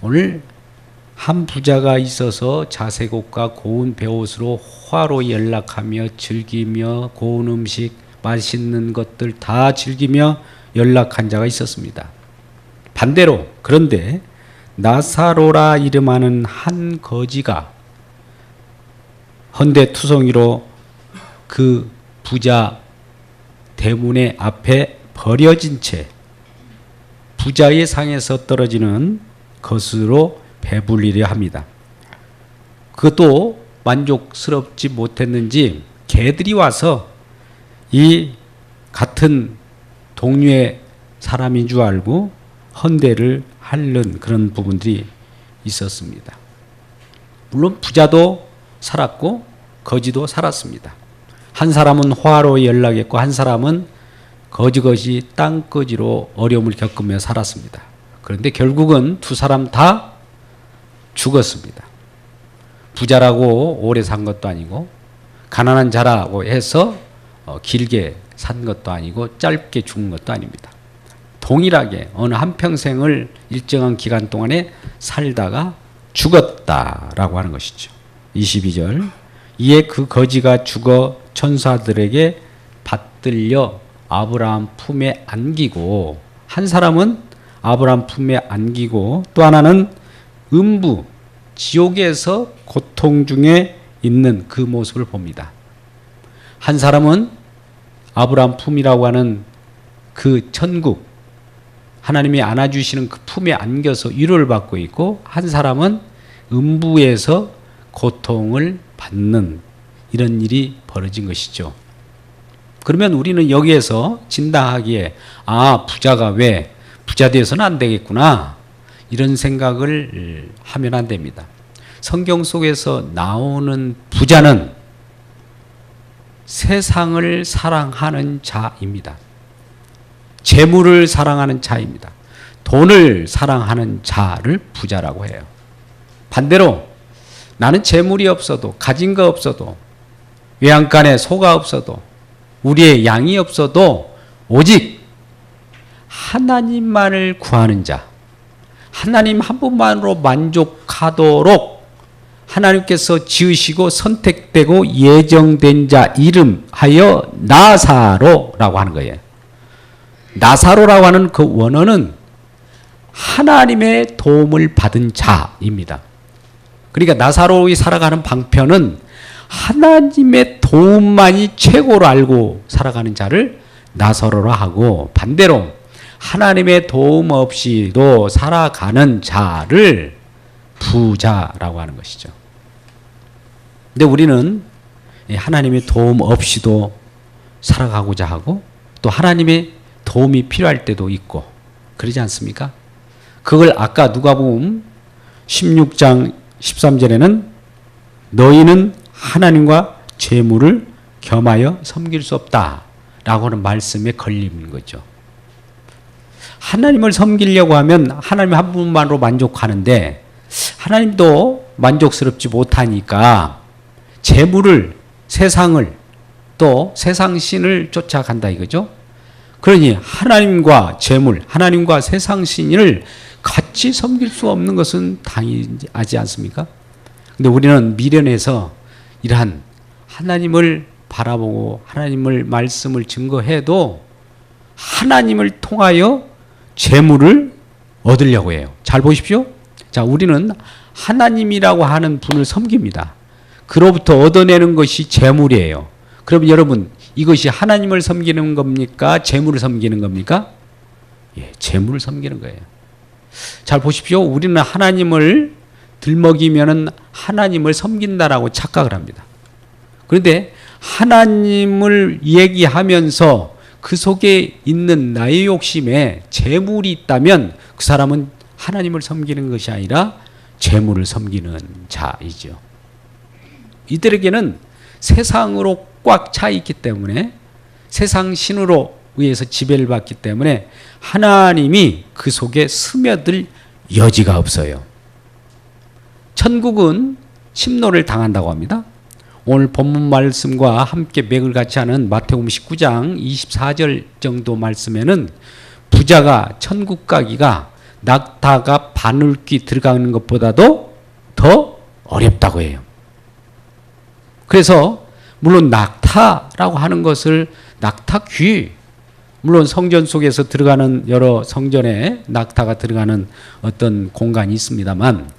오늘 한 부자가 있어서 자색 옷과 고운 베옷으로 호화로 연락하며 즐기며 고운 음식, 맛있는 것들 다 즐기며 연락한 자가 있었습니다. 반대로 그런데 나사로라 이름하는 한 거지가 헌데투성이로 그 부자 대문의 앞에 버려진 채 부자의 상에서 떨어지는 것으로 배불리려 합니다. 그것도 만족스럽지 못했는지 개들이 와서 이 같은 동류의 사람인 줄 알고 헌대를 핥는 그런 부분들이 있었습니다. 물론 부자도 살았고 거지도 살았습니다. 한 사람은 호화로 연락했고 한 사람은 거지거지 땅거지로 어려움을 겪으며 살았습니다. 그런데 결국은 두 사람 다 죽었습니다. 부자라고 오래 산 것도 아니고 가난한 자라고 해서 길게 산 것도 아니고 짧게 죽은 것도 아닙니다. 동일하게 어느 한평생을 일정한 기간 동안에 살다가 죽었다라고 하는 것이죠. 22절 이에 그 거지가 죽어 천사들에게 받들려 아브라함 품에 안기고 한 사람은 아브라함 품에 안기고 또 하나는 음부 지옥에서 고통 중에 있는 그 모습을 봅니다. 한 사람은 아브라함 품이라고 하는 그 천국 하나님이 안아주시는 그 품에 안겨서 위로를 받고 있고 한 사람은 음부에서 고통을 받는 이런 일이 벌어진 것이죠. 그러면 우리는 여기에서 진단하기에 부자가 왜 부자 되어서는 안 되겠구나 이런 생각을 하면 안 됩니다. 성경 속에서 나오는 부자는 세상을 사랑하는 자입니다. 재물을 사랑하는 자입니다. 돈을 사랑하는 자를 부자라고 해요. 반대로 나는 재물이 없어도 가진 거 없어도 외양간에 소가 없어도 우리의 양이 없어도 오직 하나님만을 구하는 자, 하나님 한 분만으로 만족하도록 하나님께서 지으시고 선택되고 예정된 자 이름하여 나사로라고 하는 거예요. 나사로라고 하는 그 원어는 하나님의 도움을 받은 자입니다. 그러니까 나사로이 살아가는 방편은 하나님의 도움만이 최고로 알고 살아가는 자를 나사로라 하고 반대로 하나님의 도움 없이도 살아가는 자를 부자라고 하는 것이죠. 근데 우리는 하나님의 도움 없이도 살아가고자 하고 또 하나님의 도움이 필요할 때도 있고 그러지 않습니까? 그걸 아까 누가복음 16장 13절에는 너희는 하나님과 재물을 겸하여 섬길 수 없다라고 하는 말씀에 걸리는 거죠. 하나님을 섬기려고 하면 하나님 한 분만으로 만족하는데 하나님도 만족스럽지 못하니까 재물을 세상을 또 세상신을 쫓아간다 이거죠. 그러니 하나님과 재물, 하나님과 세상신을 같이 섬길 수 없는 것은 당연하지 않습니까? 근데 우리는 미련해서 이러한 하나님을 바라보고 하나님을 말씀을 증거해도 하나님을 통하여 재물을 얻으려고 해요. 잘 보십시오. 자, 우리는 하나님이라고 하는 분을 섬깁니다. 그로부터 얻어내는 것이 재물이에요. 그럼 여러분 이것이 하나님을 섬기는 겁니까? 재물을 섬기는 겁니까? 예, 재물을 섬기는 거예요. 잘 보십시오. 우리는 하나님을 들먹이면은 하나님을 섬긴다라고 착각을 합니다. 그런데 하나님을 얘기하면서 그 속에 있는 나의 욕심에 재물이 있다면 그 사람은 하나님을 섬기는 것이 아니라 재물을 섬기는 자이죠. 이들에게는 세상으로 꽉 차 있기 때문에 세상 신으로 의해서 지배를 받기 때문에 하나님이 그 속에 스며들 여지가 없어요. 천국은 침노를 당한다고 합니다. 오늘 본문 말씀과 함께 맥을 같이 하는 마태복음 19장 24절 정도 말씀에는 부자가 천국 가기가 낙타가 바늘귀 들어가는 것보다도 더 어렵다고 해요. 그래서 물론 낙타라고 하는 것을 낙타귀, 물론 성전 속에서 들어가는 여러 성전에 낙타가 들어가는 어떤 공간이 있습니다만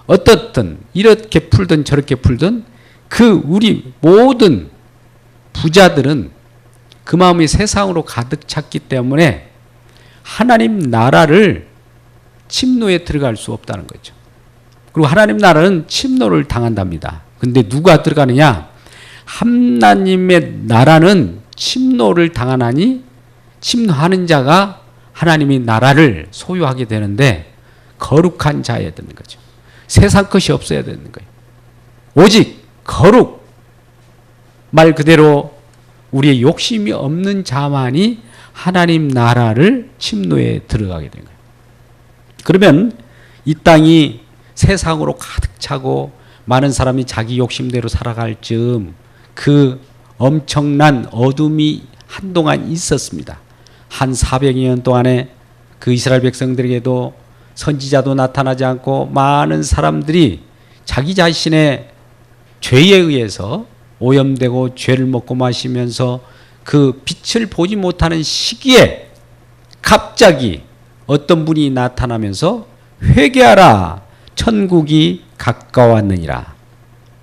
어떻든 이렇게 풀든 저렇게 풀든 그 우리 모든 부자들은 그 마음이 세상으로 가득 찼기 때문에 하나님 나라를 침노에 들어갈 수 없다는 거죠. 그리고 하나님 나라는 침노를 당한답니다. 근데 누가 들어가느냐? 하나님의 나라는 침노를 당하나니 침노하는 자가 하나님의 나라를 소유하게 되는데 거룩한 자여야 되는 거죠. 세상 것이 없어야 되는 거예요. 오직 거룩, 말 그대로 우리의 욕심이 없는 자만이 하나님 나라를 침노에 들어가게 된 거예요. 그러면 이 땅이 세상으로 가득 차고 많은 사람이 자기 욕심대로 살아갈 즈음 그 엄청난 어둠이 한동안 있었습니다. 한 400여 년 동안에 그 이스라엘 백성들에게도 선지자도 나타나지 않고 많은 사람들이 자기 자신의 죄에 의해서 오염되고 죄를 먹고 마시면서 그 빛을 보지 못하는 시기에 갑자기 어떤 분이 나타나면서 회개하라, 천국이 가까웠느니라.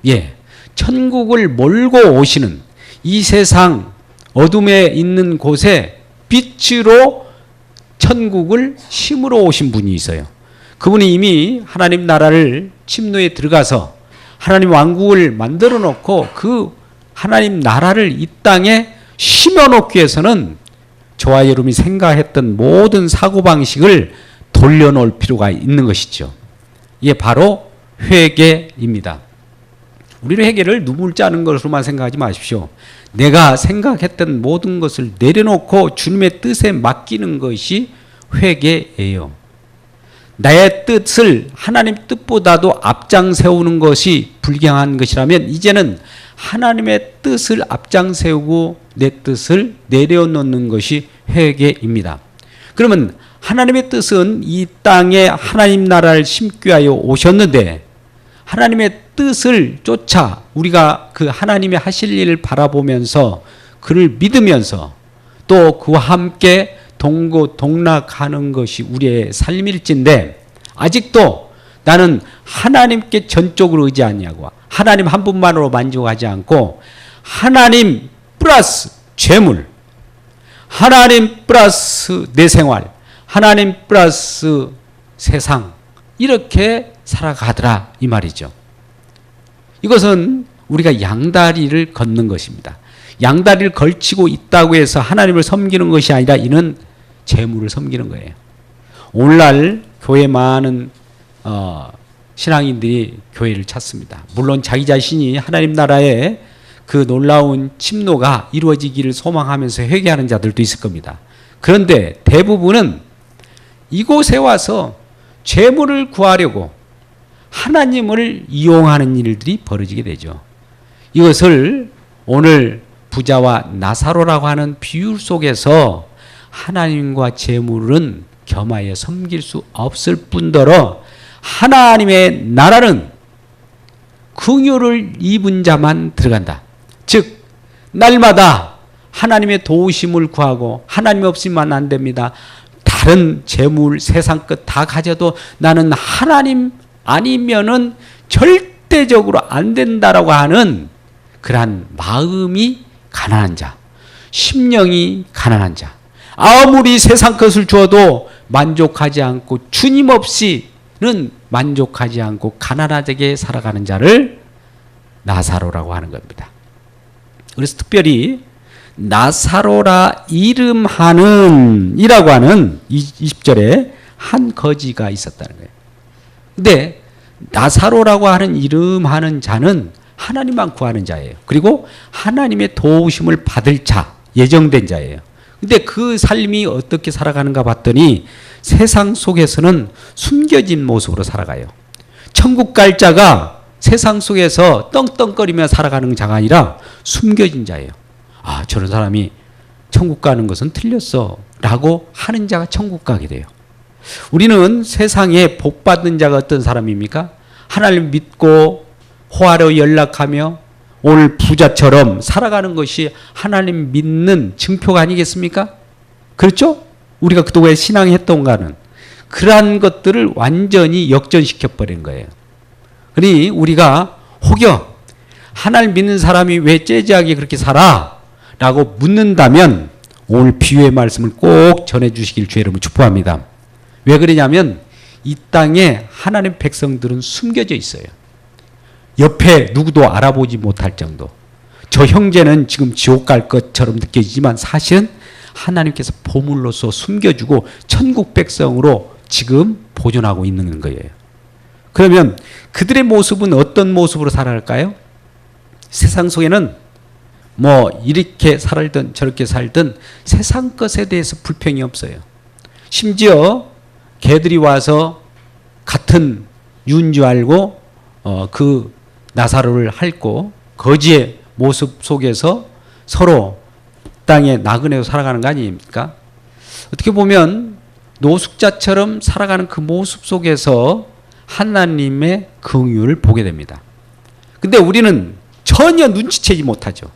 예, 천국을 몰고 오시는 이 세상 어둠에 있는 곳에 빛으로 천국을 심으러 오신 분이 있어요. 그분이 이미 하나님 나라를 침노에 들어가서 하나님 왕국을 만들어 놓고 그 하나님 나라를 이 땅에 심어 놓기 위해서는 저와 여러분이 생각했던 모든 사고방식을 돌려놓을 필요가 있는 것이죠. 이게 바로 회개입니다. 우리는 회개를 눈물 짜는 것으로만 생각하지 마십시오. 내가 생각했던 모든 것을 내려놓고 주님의 뜻에 맡기는 것이 회개예요. 나의 뜻을 하나님 뜻보다도 앞장 세우는 것이 불경한 것이라면 이제는 하나님의 뜻을 앞장 세우고 내 뜻을 내려놓는 것이 회개입니다. 그러면 하나님의 뜻은 이 땅에 하나님 나라를 심기 위하여 오셨는데 하나님의 뜻을 쫓아 우리가 그 하나님의 하실 일을 바라보면서 그를 믿으면서 또 그와 함께 동고동락하는 것이 우리의 삶일진데 아직도 나는 하나님께 전적으로 의지하냐고 하나님 한 분만으로 만족하지 않고 하나님 플러스 죄물, 하나님 플러스 내 생활, 하나님 플러스 세상 이렇게 살아가더라 이 말이죠. 이것은 우리가 양다리를 걷는 것입니다. 양다리를 걸치고 있다고 해서 하나님을 섬기는 것이 아니라 이는 재물을 섬기는 거예요. 오늘날 교회 많은 신앙인들이 교회를 찾습니다. 물론 자기 자신이 하나님 나라의 그 놀라운 침노가 이루어지기를 소망하면서 회개하는 자들도 있을 겁니다. 그런데 대부분은 이곳에 와서 재물을 구하려고 하나님을 이용하는 일들이 벌어지게 되죠. 이것을 오늘 부자와 나사로라고 하는 비유 속에서 하나님과 재물은 겸하여 섬길 수 없을 뿐더러 하나님의 나라는 긍휼을 입은 자만 들어간다. 즉 날마다 하나님의 도우심을 구하고 하나님 없이만 안 됩니다. 다른 재물 세상 것 다 가져도 나는 하나님 아니면은 절대적으로 안 된다라고 하는 그러한 마음이 가난한 자, 심령이 가난한 자, 아무리 세상 것을 주어도 만족하지 않고 주님 없이는 만족하지 않고 가난하게 살아가는 자를 나사로라고 하는 겁니다. 그래서 특별히 나사로라 이름하는 이라고 하는 20절에 한 거지가 있었다는 거예요. 근데 나사로라고 하는 이름하는 자는 하나님만 구하는 자예요. 그리고 하나님의 도우심을 받을 자, 예정된 자예요. 근데 그 삶이 어떻게 살아가는가 봤더니 세상 속에서는 숨겨진 모습으로 살아가요. 천국 갈 자가 세상 속에서 떵떵거리며 살아가는 자가 아니라 숨겨진 자예요. 아, 저런 사람이 천국 가는 것은 틀렸어 라고 하는 자가 천국 가게 돼요. 우리는 세상에 복 받는 자가 어떤 사람입니까? 하나님 믿고 호화로 연락하며 오늘 부자처럼 살아가는 것이 하나님 믿는 증표가 아니겠습니까? 그렇죠? 우리가 그동안 신앙했던가는 그러한 것들을 완전히 역전시켜 버린 거예요. 그러니 우리가 혹여 하나님 믿는 사람이 왜 재즈하게 그렇게 살아? 라고 묻는다면 오늘 비유의 말씀을 꼭 전해주시길 주의 이름으로 축복합니다. 왜 그러냐면 이 땅에 하나님 백성들은 숨겨져 있어요. 옆에 누구도 알아보지 못할 정도. 저 형제는 지금 지옥 갈 것처럼 느껴지지만 사실은 하나님께서 보물로서 숨겨주고 천국 백성으로 지금 보존하고 있는 거예요. 그러면 그들의 모습은 어떤 모습으로 살아갈까요? 세상 속에는 뭐 이렇게 살든 저렇게 살든 세상 것에 대해서 불평이 없어요. 심지어 개들이 와서 같은 유인 줄 알고 그 나사로를 핥고 거지의 모습 속에서 서로 땅에 나그네로 살아가는 거 아닙니까? 어떻게 보면 노숙자처럼 살아가는 그 모습 속에서 하나님의 긍휼을 보게 됩니다. 근데 우리는 전혀 눈치채지 못하죠.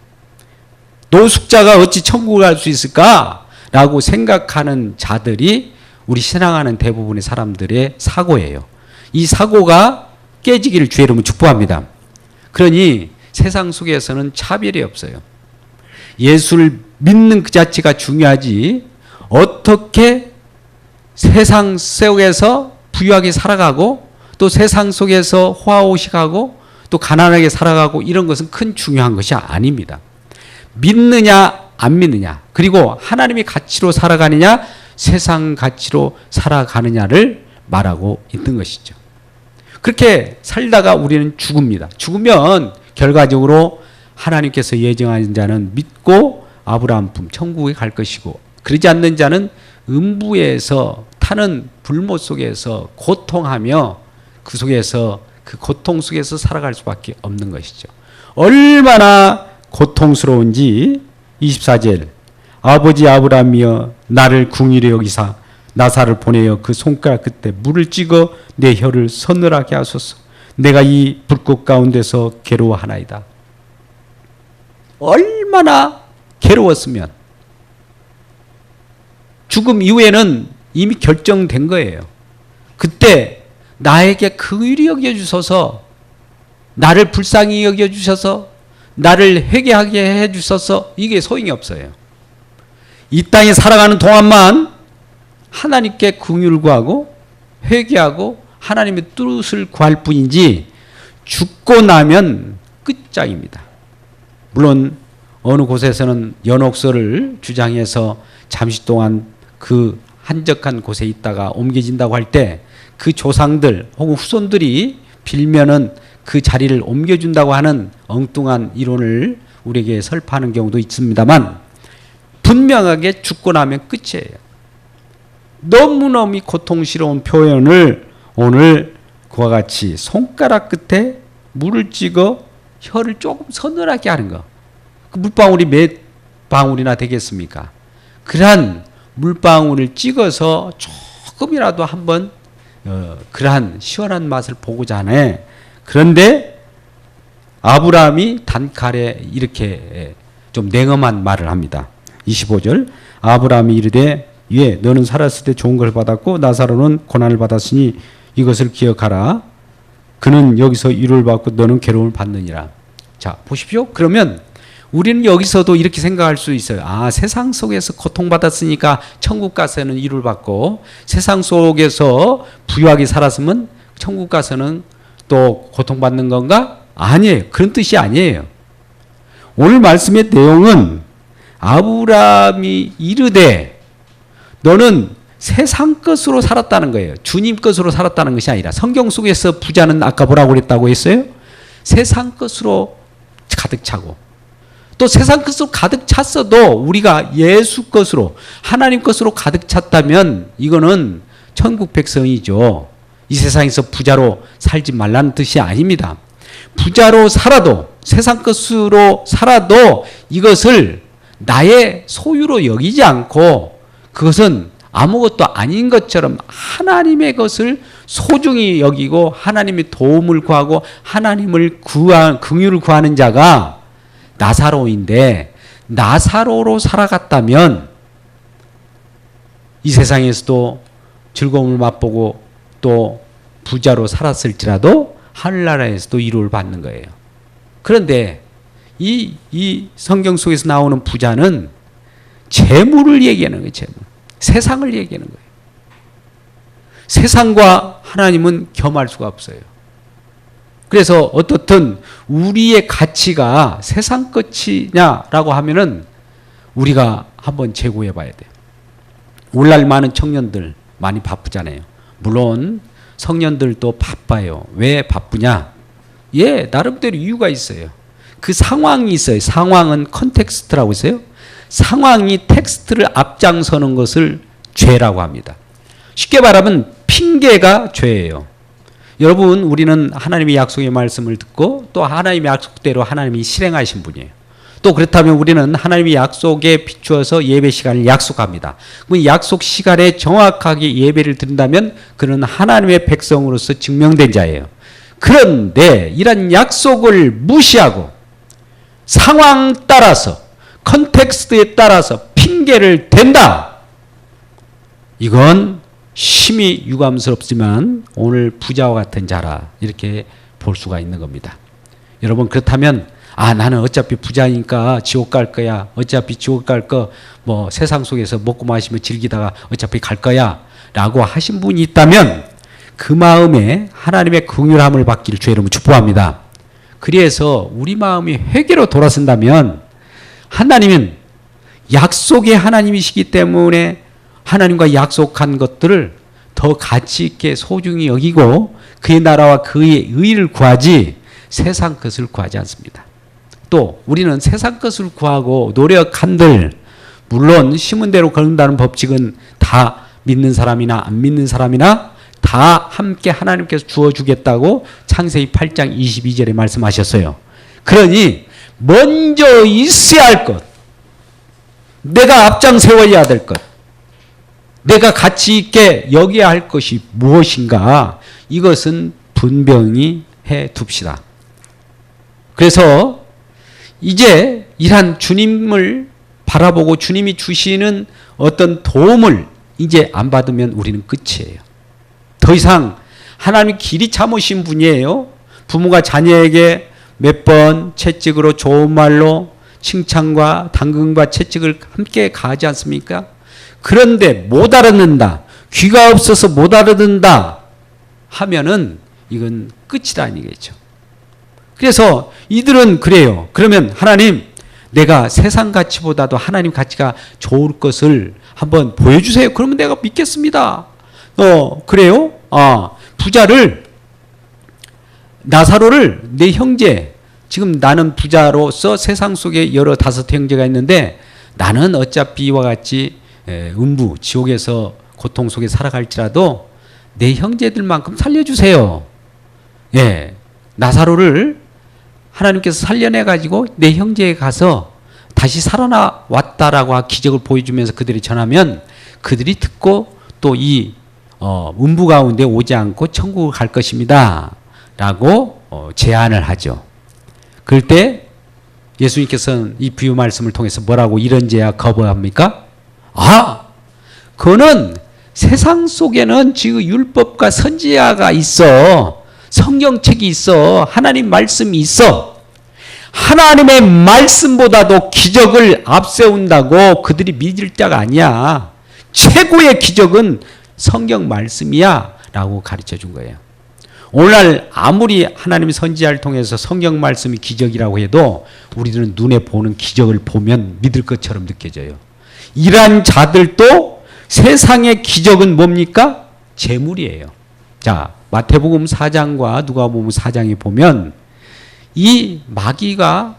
노숙자가 어찌 천국을 갈 수 있을까? 라고 생각하는 자들이 우리 신앙하는 대부분의 사람들의 사고예요. 이 사고가 깨지기를 주의 이름으로 축복합니다. 그러니 세상 속에서는 차별이 없어요. 예수를 믿는 그 자체가 중요하지 어떻게 세상 속에서 부유하게 살아가고 또 세상 속에서 호화호식하고 또 가난하게 살아가고 이런 것은 큰 중요한 것이 아닙니다. 믿느냐 안 믿느냐 그리고 하나님의 가치로 살아가느냐 세상 가치로 살아가느냐를 말하고 있는 것이죠. 그렇게 살다가 우리는 죽습니다. 죽으면 결과적으로 하나님께서 예정하신 자는 믿고 아브라함 품 천국에 갈 것이고 그러지 않는 자는 음부에서 타는 불못 속에서 고통하며 그 속에서 그 고통 속에서 살아갈 수밖에 없는 것이죠. 얼마나 고통스러운지 24절 아버지 아브라함이여 나를 궁휼히 여기사 나사를 보내어 그 손가락 끝에 물을 찍어 내 혀를 서늘하게 하소서. 내가 이 불꽃 가운데서 괴로워하나이다. 얼마나 괴로웠으면 죽음 이후에는 이미 결정된 거예요. 그때 나에게 긍휼히 여겨주셔서 나를 불쌍히 여겨주셔서 나를 회개하게 해주셔서 이게 소용이 없어요. 이 땅에 살아가는 동안만 하나님께 긍휼을 구하고 회개하고 하나님의 뜻을 구할 뿐이지 죽고 나면 끝장입니다. 물론 어느 곳에서는 연옥소를 주장해서 잠시 동안 그 한적한 곳에 있다가 옮겨진다고 할 때 그 조상들 혹은 후손들이 빌면은 그 자리를 옮겨준다고 하는 엉뚱한 이론을 우리에게 설파하는 경우도 있습니다만 분명하게 죽고 나면 끝이에요. 너무너무 고통스러운 표현을 오늘 그와 같이 손가락 끝에 물을 찍어 혀를 조금 서늘하게 하는 거. 그 물방울이 몇 방울이나 되겠습니까? 그러한 물방울을 찍어서 조금이라도 한번 그러한 시원한 맛을 보고자 하네. 그런데 아브라함이 단칼에 이렇게 좀 냉엄한 말을 합니다. 25절 아브라함이 이르되 예 너는 살았을 때 좋은 걸 받았고 나사로는 고난을 받았으니 이것을 기억하라. 그는 여기서 위로를 받고 너는 괴로움을 받느니라. 자 보십시오. 그러면 우리는 여기서도 이렇게 생각할 수 있어요. 아 세상 속에서 고통받았으니까 천국 가서는 위로를 받고 세상 속에서 부유하게 살았으면 천국 가서는 또 고통받는 건가? 아니에요. 그런 뜻이 아니에요. 오늘 말씀의 내용은 아브라함이 이르되 너는 세상 것으로 살았다는 거예요. 주님 것으로 살았다는 것이 아니라 성경 속에서 부자는 아까 뭐라고 그랬다고 했어요? 세상 것으로 가득 차고 또 세상 것으로 가득 찼어도 우리가 예수 것으로 하나님 것으로 가득 찼다면 이거는 천국 백성이죠. 이 세상에서 부자로 살지 말라는 뜻이 아닙니다. 부자로 살아도 세상 것으로 살아도 이것을 나의 소유로 여기지 않고 그것은 아무것도 아닌 것처럼 하나님의 것을 소중히 여기고 하나님의 도움을 구하고 하나님을 긍휼을 구하는 자가 나사로인데, 나사로로 살아갔다면 이 세상에서도 즐거움을 맛보고 또 부자로 살았을지라도 하늘나라에서도 위로를 받는 거예요. 그런데 이 성경 속에서 나오는 부자는 재물을 얘기하는 거예요. 재물. 세상을 얘기하는 거예요. 세상과 하나님은 겸할 수가 없어요. 그래서 어떻든 우리의 가치가 세상 것이냐라고 하면은 우리가 한번 재고해 봐야 돼요. 오늘날 많은 청년들 많이 바쁘잖아요. 물론 청년들도 바빠요. 왜 바쁘냐? 예, 나름대로 이유가 있어요. 그 상황이 있어요. 상황은 컨텍스트라고 있어요. 상황이 텍스트를 앞장서는 것을 죄라고 합니다. 쉽게 말하면 핑계가 죄예요. 여러분, 우리는 하나님의 약속의 말씀을 듣고 또 하나님의 약속대로 하나님이 실행하신 분이에요. 또 그렇다면 우리는 하나님의 약속에 비추어서 예배 시간을 약속합니다. 그 약속 시간에 정확하게 예배를 드린다면 그는 하나님의 백성으로서 증명된 자예요. 그런데 이런 약속을 무시하고 상황 따라서 컨텍스트에 따라서 핑계를 댄다. 이건 심히 유감스럽지만 오늘 부자와 같은 자라 이렇게 볼 수가 있는 겁니다. 여러분, 그렇다면 나는 어차피 부자니까 지옥 갈 거야. 어차피 지옥 갈 거 뭐 세상 속에서 먹고 마시며 즐기다가 어차피 갈 거야 라고 하신 분이 있다면 그 마음에 하나님의 긍휼함을 받기를 주의 이름으로 축복합니다. 그래서 우리 마음이 회개로 돌아선다면 하나님은 약속의 하나님이시기 때문에 하나님과 약속한 것들을 더 가치 있게 소중히 여기고 그의 나라와 그의 의를 구하지 세상 것을 구하지 않습니다. 또 우리는 세상 것을 구하고 노력한들 물론 심은 대로 거둔다는 법칙은 다 믿는 사람이나 안 믿는 사람이나 다 함께 하나님께서 주어주겠다고 창세기 8장 22절에 말씀하셨어요. 그러니 먼저 있어야 할 것, 내가 앞장 세워야 될 것, 내가 가치 있게 여겨야 할 것이 무엇인가, 이것은 분명히 해 둡시다. 그래서 이제 이러한 주님을 바라보고 주님이 주시는 어떤 도움을 이제 안 받으면 우리는 끝이에요. 더 이상 하나님 길이 참으신 분이에요. 부모가 자녀에게 몇 번 채찍으로 좋은 말로 칭찬과 당근과 채찍을 함께 가하지 않습니까? 그런데 못 알아듣는다, 귀가 없어서 못 알아듣는다 하면은 이건 끝이다 아니겠죠. 그래서 이들은 그래요. 그러면 하나님, 내가 세상 가치보다도 하나님 가치가 좋을 것을 한번 보여주세요. 그러면 내가 믿겠습니다. 그래요? 부자를, 나사로를 내 형제, 지금 나는 부자로서 세상 속에 여러 5 형제가 있는데 나는 어차피 이와 같이 음부, 지옥에서 고통 속에 살아갈지라도 내 형제들만큼 살려주세요. 예, 나사로를 하나님께서 살려내가지고 내 형제에 가서 다시 살아나왔다라고 기적을 보여주면서 그들이 전하면 그들이 듣고 또 이 음부 가운데 오지 않고 천국을 갈 것입니다 라고 제안을 하죠. 그럴 때 예수님께서는 이 비유 말씀을 통해서 뭐라고 이런 제약 거부합니까? 그거는 세상 속에는 지금 율법과 선지자가 있어. 성경책이 있어. 하나님 말씀이 있어. 하나님의 말씀보다도 기적을 앞세운다고 그들이 믿을 자가 아니야. 최고의 기적은 성경 말씀이야 라고 가르쳐 준 거예요. 오늘날 아무리 하나님의 선지자를 통해서 성경 말씀이 기적이라고 해도 우리들은 눈에 보는 기적을 보면 믿을 것처럼 느껴져요. 이러한 자들도 세상의 기적은 뭡니까? 재물이에요. 자, 마태복음 4장과 누가복음 4장에 보면 이 마귀가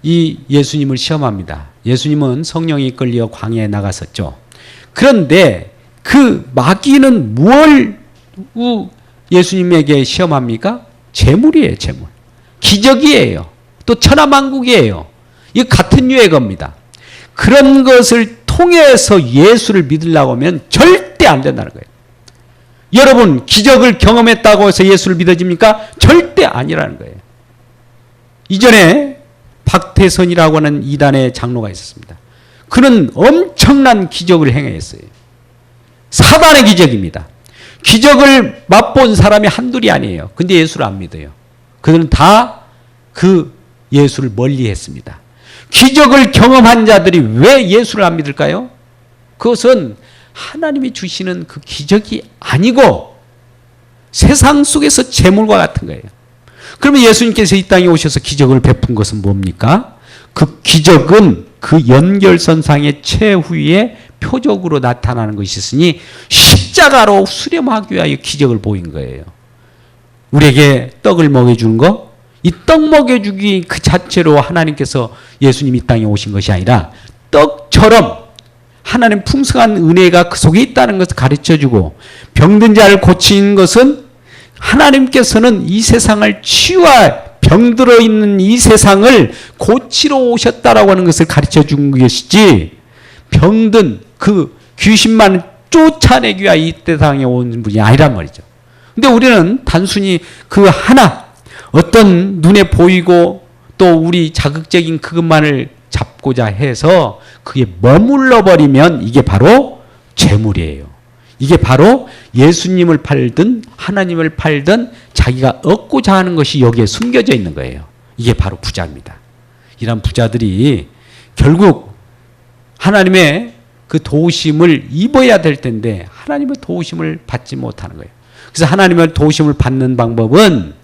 이 예수님을 시험합니다. 예수님은 성령이 이끌려 광야에 나갔었죠. 그런데 그 마귀는 뭘 예수님에게 시험합니까? 재물이에요, 재물. 기적이에요. 또 천하만국이에요. 이 같은 유의 겁니다. 그런 것을 통해서 예수를 믿으려고 하면 절대 안 된다는 거예요. 여러분 기적을 경험했다고 해서 예수를 믿어집니까? 절대 아니라는 거예요. 이전에 박태선이라고 하는 이단의 장로가 있었습니다. 그는 엄청난 기적을 행했어요. 사단의 기적입니다. 기적을 맛본 사람이 한둘이 아니에요. 근데 예수를 안 믿어요. 그들은 다 그 예수를 멀리했습니다. 기적을 경험한 자들이 왜 예수를 안 믿을까요? 그것은 하나님이 주시는 그 기적이 아니고 세상 속에서 재물과 같은 거예요. 그러면 예수님께서 이 땅에 오셔서 기적을 베푼 것은 뭡니까? 그 기적은 그 연결선상의 최후의 표적으로 나타나는 것이 있으니 십자가로 수렴하기 위하여 기적을 보인 거예요. 우리에게 떡을 먹여주는 거, 이 떡 먹여주기 그 자체로 하나님께서 예수님 이 땅에 오신 것이 아니라 떡처럼 하나님 풍성한 은혜가 그 속에 있다는 것을 가르쳐주고, 병든 자를 고치는 것은 하나님께서는 이 세상을 치유할, 병들어 있는 이 세상을 고치러 오셨다라고 하는 것을 가르쳐 준 것이지, 병든 그 귀신만 쫓아내기 위하여 이 세상에 온 분이 아니란 말이죠. 근데 우리는 단순히 그 하나, 어떤 눈에 보이고 또 우리 자극적인 그것만을 잡고자 해서 그게 머물러 버리면 이게 바로 재물이에요. 이게 바로 예수님을 팔든 하나님을 팔든 자기가 얻고자 하는 것이 여기에 숨겨져 있는 거예요. 이게 바로 부자입니다. 이런 부자들이 결국 하나님의 그 도우심을 입어야 될 텐데 하나님의 도우심을 받지 못하는 거예요. 그래서 하나님의 도우심을 받는 방법은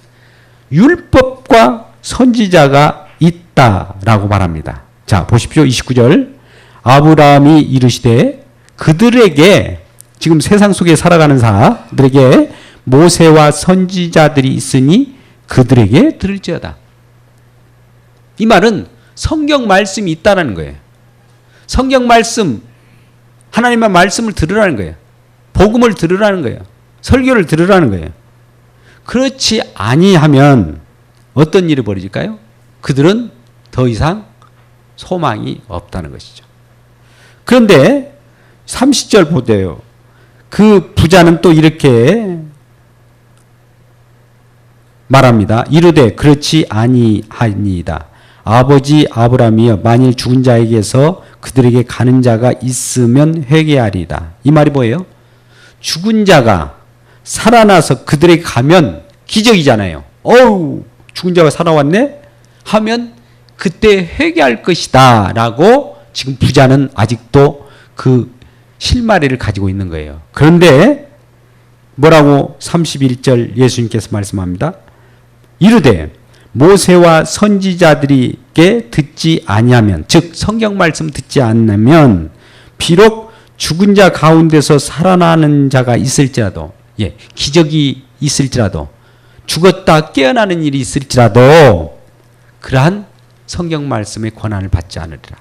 율법과 선지자가 있다라고 말합니다. 자, 보십시오. 29절. 아브라함이 이르시되 그들에게, 지금 세상 속에 살아가는 사람들에게 모세와 선지자들이 있으니 그들에게 들을지어다. 이 말은 성경 말씀이 있다는 거예요. 성경 말씀, 하나님의 말씀을 들으라는 거예요. 복음을 들으라는 거예요. 설교를 들으라는 거예요. 그렇지 아니하면 어떤 일이 벌어질까요? 그들은 더 이상 소망이 없다는 것이죠. 그런데 30절 보세요. 그 부자는 또 이렇게 말합니다. 이르되 그렇지 아니하니이다. 아버지 아브라함이여, 만일 죽은 자에게서 그들에게 가는 자가 있으면 회개하리이다. 이 말이 뭐예요? 죽은 자가 살아나서 그들에게 가면 기적이잖아요. 어우, 죽은 자가 살아왔네? 하면 그때 회개할 것이다 라고 지금 부자는 아직도 그 실마리를 가지고 있는 거예요. 그런데 뭐라고 31절 예수님께서 말씀합니다. 이르되 모세와 선지자들에게 듣지 아니하면, 즉 성경 말씀 듣지 않으면 비록 죽은 자 가운데서 살아나는 자가 있을지라도, 기적이 있을지라도, 죽었다 깨어나는 일이 있을지라도 그러한 성경 말씀의 권한을 받지 않으리라.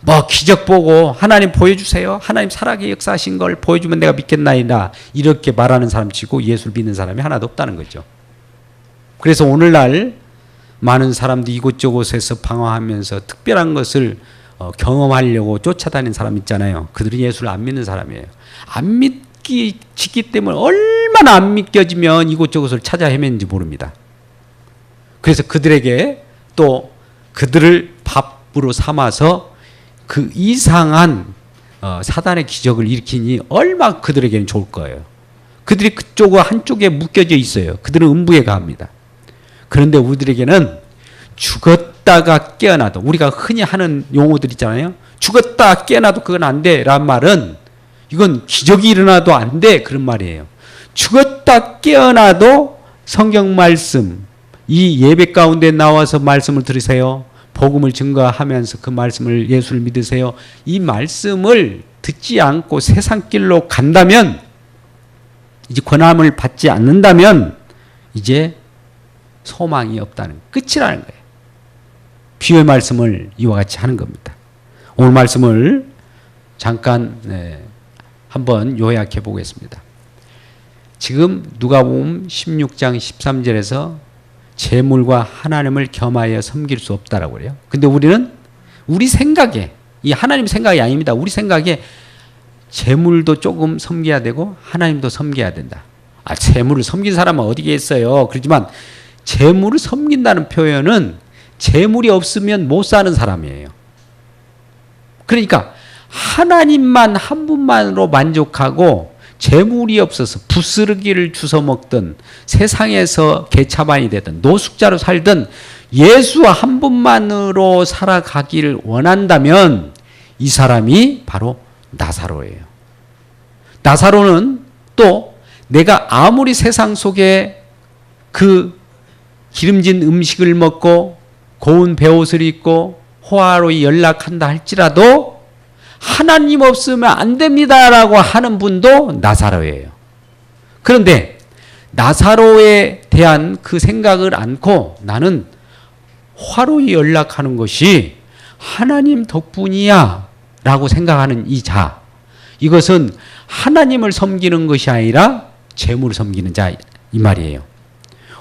뭐 기적 보고 하나님 보여주세요, 하나님 살아계 역사하신 걸 보여주면 내가 믿겠나이다, 이렇게 말하는 사람 치고 예수를 믿는 사람이 하나도 없다는 거죠. 그래서 오늘날 많은 사람들이 이곳저곳에서 방황하면서 특별한 것을 경험하려고 쫓아다니는 사람 있잖아요. 그들은 예수를 안 믿는 사람이에요. 안 믿기 때문에 얼마나 안 믿겨지면 이곳저곳을 찾아 헤매는지 모릅니다. 그래서 그들에게 또 그들을 밥으로 삼아서 그 이상한 사단의 기적을 일으키니 얼마나 그들에게는 좋을 거예요. 그들이 그쪽과 한쪽에 묶여져 있어요. 그들은 음부에 갑니다. 그런데 우리들에게는 죽었다가 깨어나도, 우리가 흔히 하는 용어들 있잖아요. 죽었다 깨어나도 그건 안 돼 라는 말은 이건 기적이 일어나도 안 돼 그런 말이에요. 죽었다 깨어나도 성경 말씀, 이 예배 가운데 나와서 말씀을 들으세요. 복음을 증거하면서 그 말씀을, 예수를 믿으세요. 이 말씀을 듣지 않고 세상 길로 간다면, 이제 권함을 받지 않는다면 이제 소망이 없다는, 끝이라는 거예요. 비유의 말씀을 이와 같이 하는 겁니다. 오늘 말씀을 잠깐 한번 요약해 보겠습니다. 지금 누가복음 16장 13절에서 재물과 하나님을 겸하여 섬길 수 없다라고 그래요. 근데 우리는 우리 생각에 이 하나님 생각이 아닙니다. 우리 생각에 재물도 조금 섬겨야 되고 하나님도 섬겨야 된다. 재물을 섬긴 사람은 어디에 있어요. 그렇지만 재물을 섬긴다는 표현은 재물이 없으면 못 사는 사람이에요. 그러니까 하나님만 한 분만으로 만족하고 재물이 없어서 부스러기를 주워 먹든 세상에서 개차반이 되든 노숙자로 살든 예수 한 분만으로 살아가기를 원한다면 이 사람이 바로 나사로예요. 나사로는 또 내가 아무리 세상 속에 그 기름진 음식을 먹고 고운 베옷을 입고 호화로이 연락한다 할지라도 하나님 없으면 안 됩니다라고 하는 분도 나사로예요. 그런데 나사로에 대한 그 생각을 않고 나는 화로이 연락하는 것이 하나님 덕분이야 라고 생각하는 이 자, 이것은 하나님을 섬기는 것이 아니라 재물을 섬기는 자 이 말이에요.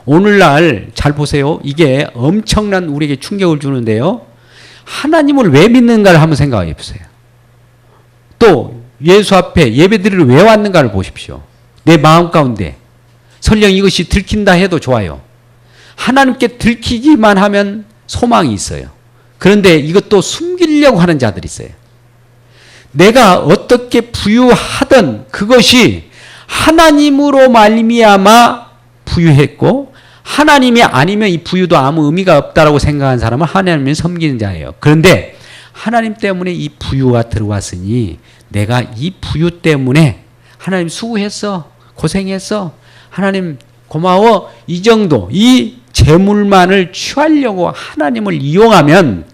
오늘날 잘 보세요. 이게 엄청난 우리에게 충격을 주는데요. 하나님을 왜 믿는가를 한번 생각해 보세요. 또 예수 앞에 예배드리러 왜 왔는가를 보십시오. 내 마음 가운데 설령 이것이 들킨다 해도 좋아요. 하나님께 들키기만 하면 소망이 있어요. 그런데 이것도 숨기려고 하는 자들이 있어요. 내가 어떻게 부유하든 그것이 하나님으로 말미암아 부유했고 하나님이 아니면 이 부유도 아무 의미가 없다라고 생각하는 사람은 하나님을 섬기는 자예요. 그런데 하나님 때문에 이 부유가 들어왔으니 내가 이 부유 때문에 하나님 수고했어, 고생했어, 하나님 고마워, 이 정도 이 재물만을 취하려고 하나님을 이용하면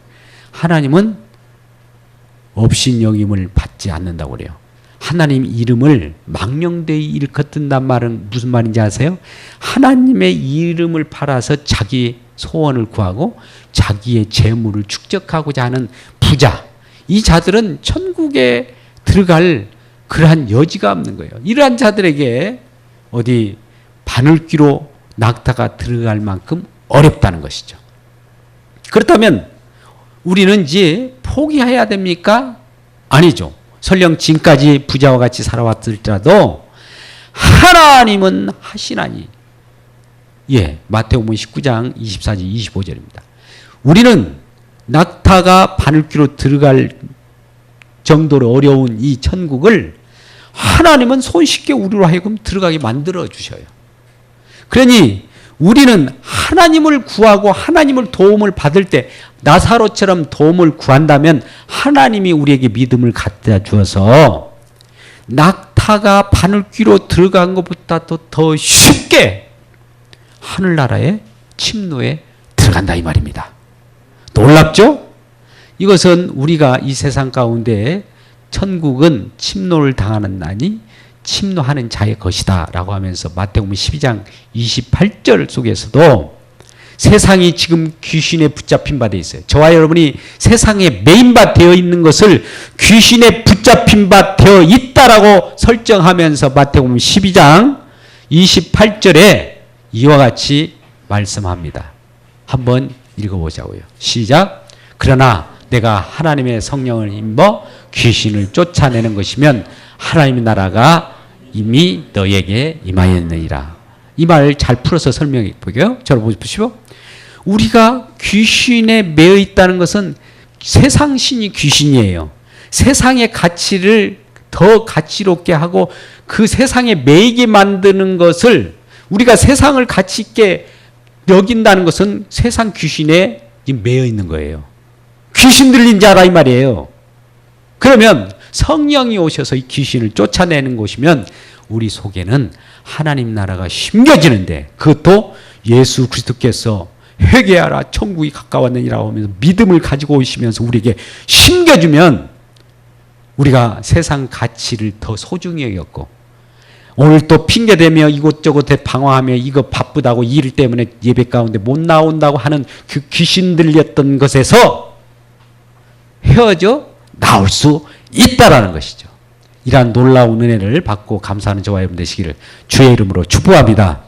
하나님은 업신여김을 받지 않는다고 그래요. 하나님 이름을 망령되이 일컫는단 말은 무슨 말인지 아세요? 하나님의 이름을 팔아서 자기 소원을 구하고 자기의 재물을 축적하고자 하는 부자, 이 자들은 천국에 들어갈 그러한 여지가 없는 거예요. 이러한 자들에게 어디 바늘귀로 낙타가 들어갈 만큼 어렵다는 것이죠. 그렇다면 우리는 이제 포기해야 됩니까? 아니죠. 설령 지금까지 부자와 같이 살아왔을지라도 하나님은 하시나니. 예, 마태복음 19장 24절 25절입니다. 우리는 낙타가 바늘귀로 들어갈 정도로 어려운 이 천국을 하나님은 손쉽게 우리로 하여금 들어가게 만들어 주셔요. 그러니 우리는 하나님을 구하고 하나님을 도움을 받을 때 나사로처럼 도움을 구한다면 하나님이 우리에게 믿음을 갖다 주어서 낙타가 바늘귀로 들어간 것보다도 더 쉽게 하늘나라의 침노에 들어간다 이 말입니다. 놀랍죠? 이것은 우리가 이 세상 가운데 천국은 침노를 당하는 난이 침노하는 자의 것이다 라고 하면서 마태복음 12장 28절 속에서도 세상이 지금 귀신에 붙잡힌 바 되어 있어요. 저와 여러분이 세상에 매인 바 되어 있는 것을 귀신에 붙잡힌 바 되어 있다라고 설정하면서 마태복음 12장 28절에 이와 같이 말씀합니다. 한번 읽어보자고요. 시작. 그러나 내가 하나님의 성령을 입어 귀신을 쫓아내는 것이면 하나님의 나라가 이미 너에게 임하였느니라. 이 말 잘 풀어서 설명해 볼게요. 저를 보십시오. 우리가 귀신에 매여 있다는 것은 세상 신이 귀신이에요. 세상의 가치를 더 가치롭게 하고 그 세상에 매이게 만드는 것을 우리가 세상을 가치 있게 여긴다는 것은 세상 귀신에 매여 있는 거예요. 귀신 들린 자라 이 말이에요. 그러면 성령이 오셔서 이 귀신을 쫓아내는 것이면 우리 속에는 하나님 나라가 심겨지는데 그것도 예수 그리스도께서 회개하라 천국이 가까웠느니라 하면서 믿음을 가지고 오시면서 우리에게 심겨주면 우리가 세상 가치를 더 소중히 여겼고 오늘 또 핑계대며 이곳저곳에 방황하며 이거 바쁘다고 일 때문에 예배 가운데 못 나온다고 하는 그 귀신 들렸던 것에서 헤어져 나올 수 있다라는 것이죠. 이러한 놀라운 은혜를 받고 감사하는 저와 여러분 되시기를 주의 이름으로 축복합니다.